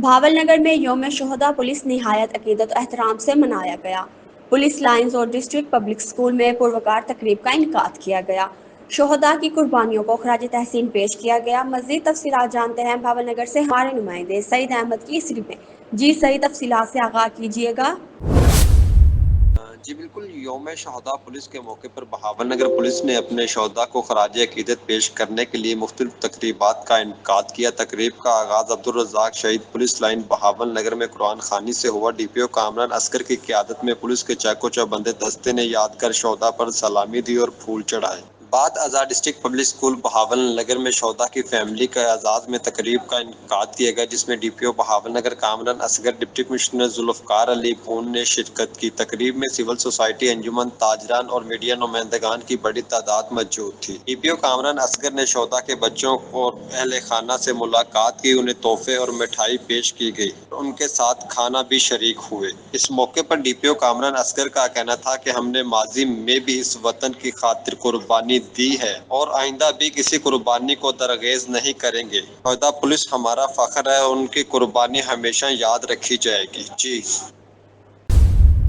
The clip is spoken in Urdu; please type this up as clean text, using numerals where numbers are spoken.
بھاول نگر میں یوم شہدا پولیس نہایت عقیدت و احترام سے منایا گیا۔ پولیس لائنز اور ڈسٹرکٹ پبلک اسکول میں پروقار تقریب کا انعقاد کیا گیا۔ شہداء کی قربانیوں کو خراج تحسین پیش کیا گیا۔ مزید تفصیلات جانتے ہیں بھاول نگر سے ہمارے نمائندے سعید احمد کی اس رپورٹ میں۔ جی سعید، تفصیلات سے آغاز کیجیے گا۔ جی بالکل، یوم شہداء پولیس کے موقع پر بہاول نگر پولیس نے اپنے شہداء کو خراج عقیدت پیش کرنے کے لیے مختلف تقریبات کا انعقاد کیا۔ تقریب کا آغاز عبدالرزاق شہید پولیس لائن بہاول نگر میں قرآن خوانی سے ہوا۔ ڈی پی او کامران اصغر کی قیادت میں پولیس کے چاق و چوبندے دستے نے یادگار شہداء پر سلامی دی اور پھول چڑھائے۔ بعد ازاں district public school Bahawal Nagar میں شہداء کی فیملی کے اعزاز میں تقریب کا انعقاد کیا گیا، جس میں ڈی پی او بہاول نگر کامران اصغر، ڈپٹی کمشنر ذوالفقار علی پون نے شرکت کی۔ تقریب میں سول سوسائٹی، انجمن، تاجران اور میڈیا نمائندگان کی بڑی تعداد موجود تھی۔ ڈی پی او کامران اصغر نے شہداء کے بچوں اور اہل خانہ سے ملاقات کی، انہیں تحفے اور مٹھائی پیش کی گئی اور ان کے ساتھ کھانا بھی شریک ہوئے۔ اس موقع پر ڈی پی او کامران اصغر کا کہنا تھا کہ ہم نے ماضی میں بھی اس وطن کی خاطر قربانی دی ہے اور آئندہ بھی کسی قربانی کو درگزر نہیں کریں گے۔ شہداء پولیس ہمارا فخر ہے اور ان کی قربانی ہمیشہ یاد رکھی جائے گی۔ جی